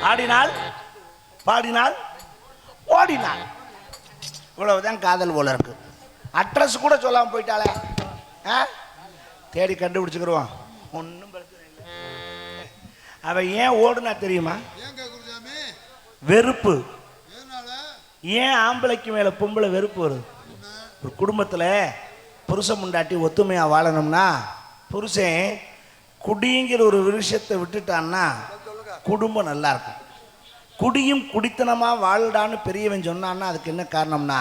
ஆடினால் பாடினால் ஓடினாள். இவ்வளவுதான் காதல் போல இருக்கு. அட்ரஸ் கூட சொல்லாமல் போயிட்டாளே. தேடி கண்டுபிடிச்சுக்கிடுவான். ஒன்றும் பிரச்சனை இல்லை. அவன் ஏன் ஓடுனா தெரியுமா? வெறுப்பு. ஏன் ஆம்பளைக்கு மேல பொம்பளை வெறுப்பு வருது? ஒரு குடும்பத்தில் புருஷன் முண்டாட்டி ஒத்துமையாக வாழணும்னா புருஷன் குடிங்கிற ஒரு விஷயத்தை விட்டுட்டான்னா குடும்பம் நல்லா இருக்கும். குடியும் குடித்தனமாக வாழ்டான்னு பெரியவன் சொன்னான்னா அதுக்கு என்ன காரணம்னா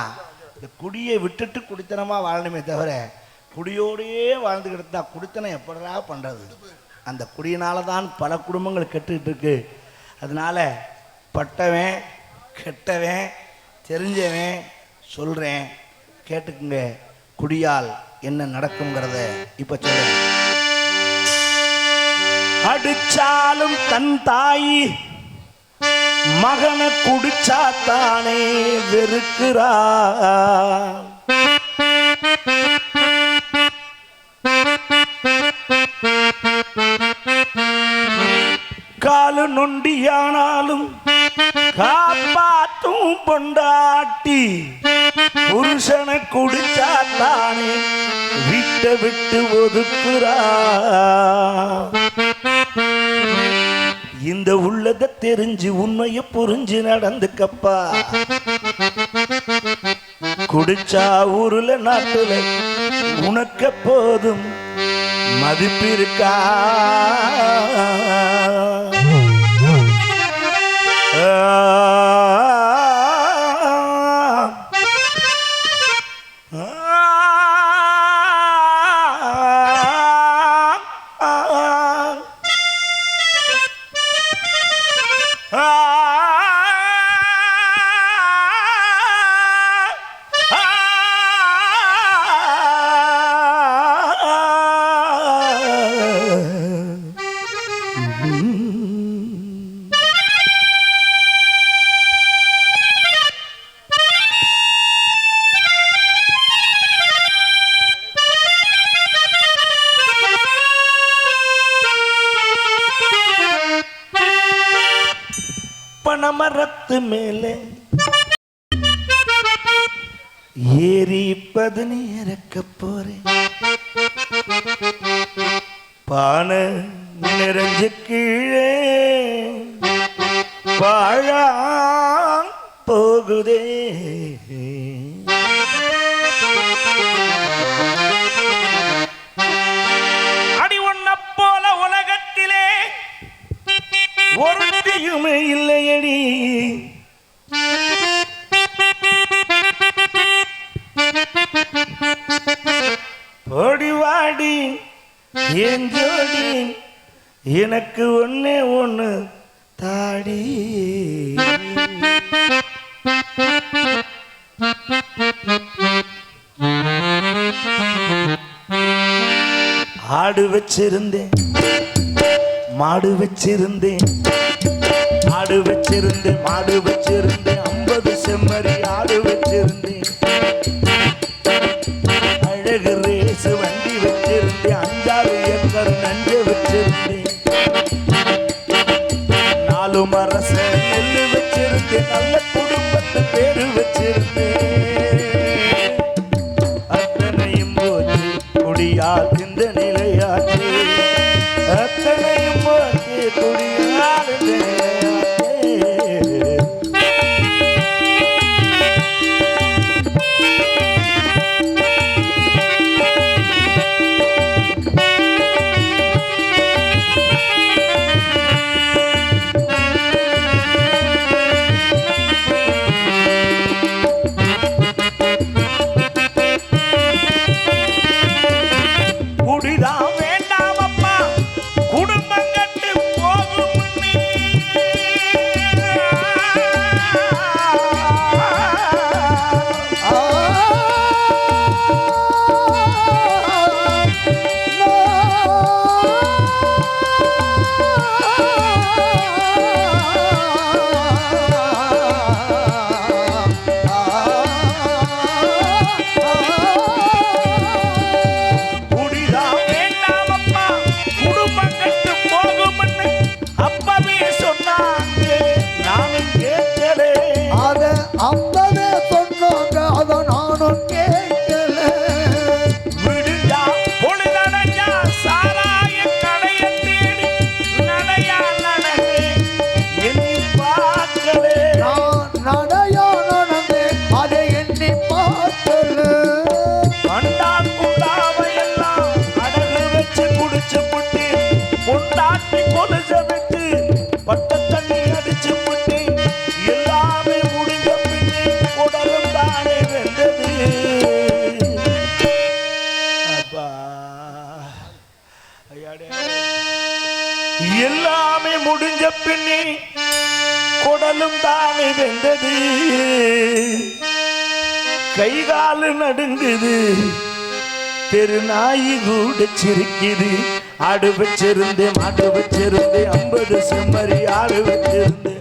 இந்த குடியை விட்டுட்டு குடித்தனமாக வாழணுமே தவிர குடியோடையே வாழ்ந்துக்கிட்டு தான் குடித்தனம் எப்படா பண்ணுறது? அந்த குடியினால தான் பல குடும்பங்கள் கெட்டுக்கிட்டு இருக்கு. அதனால பட்டவன் கெட்டவன் தெரிஞ்சவன் சொல்கிறேன் கேட்டுக்குங்க. குடியால் என்ன நடக்குங்கிறத இப்போ சொல்றேன். அடிச்சாலும் தன் தாயி மகனை குடிச்சாத்தானே வெறுக்கிறா. காலு நொண்டியானாலும் காப்பாத்தும் பொண்டாட்டி புருஷனை குடிச்சாத்தானே விட்டு விட்டு ஒதுக்குறா. இந்த உள்ளத தெரிஞ்சு உண்மைய புரிஞ்சு நடந்துக்கப்பா. குடிச்சா ஊருல நாட்டுல உனக்கு போதும் மதிப்பிருக்கா. பனமரத்து மேலே ஏறி பதனி இறக்க போறேன். பானை நிறைஞ்ச கீழே பாழா போகுதே. அடி ஒன்ன போல உலகத்திலே ஒருத்தையுமே இல்லையடி. ஓடிவாடி என் ஜோடி எனக்கு ஒன்னே ஒண்ணு தாடி. ஆடு வச்சிருந்தேன் மாடு வச்சிருந்தேன் ஆடு வச்சிருந்தேன் மாடு வச்சிருந்தேன் 50 செம்மறி ஆடு வச்சிருந்தேன். அழகு ரேசு வண்டி வச்சிருந்தேன் 5-6 ஏக்கர் நஞ்சு வச்சிருந்தேன். 4 மரச நெல்லு வச்சிருந்தேன். நல்ல குடும்பத்து பேரு வச்சிருந்தேன். அத்தனையும் போச்சு குடியால் இந்த நிலையாச்சு. அத்தனையும் போச்சு குடியால் இந்த நிலையாச்சு. பின்னே குடலும் தானே வெந்தது, கைகாலு நடுங்குது, தெருநாயி கூட சிரிக்குது. ஆடு வச்சிருந்தேன், மாடு வச்சிருந்தேன், 50 செம்மறி ஆடு வச்சிருந்தேன்.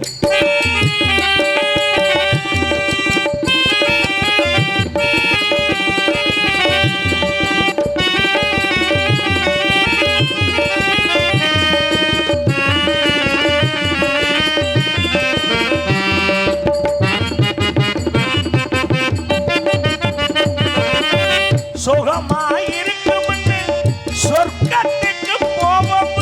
சுகமாயிருக்கும் சொர்க்கத்துக்கு போவோம்.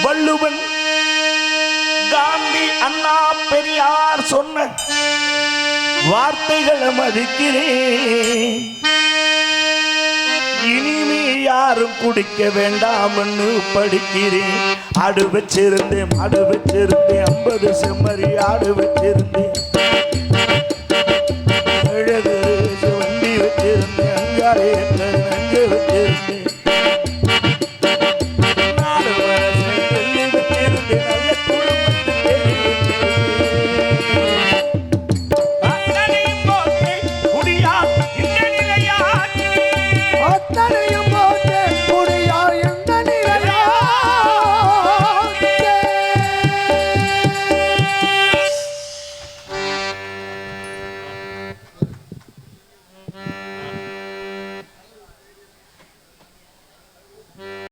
வள்ளுவன், காந்தி, அண்ணா, பெரியார் சொன்ன வார்த்தைகளை மதிக்கிறேன். இனிமே யாரும் குடிக்க வேண்டாம்னு படிக்கிறேன். ஆடு வச்சிருந்தேன், மாடு வச்சிருந்தேன், 50 செம்மறி ஆடு வச்சிருந்தேன். அழகு வண்டி வச்சிருந்தேன், 5 6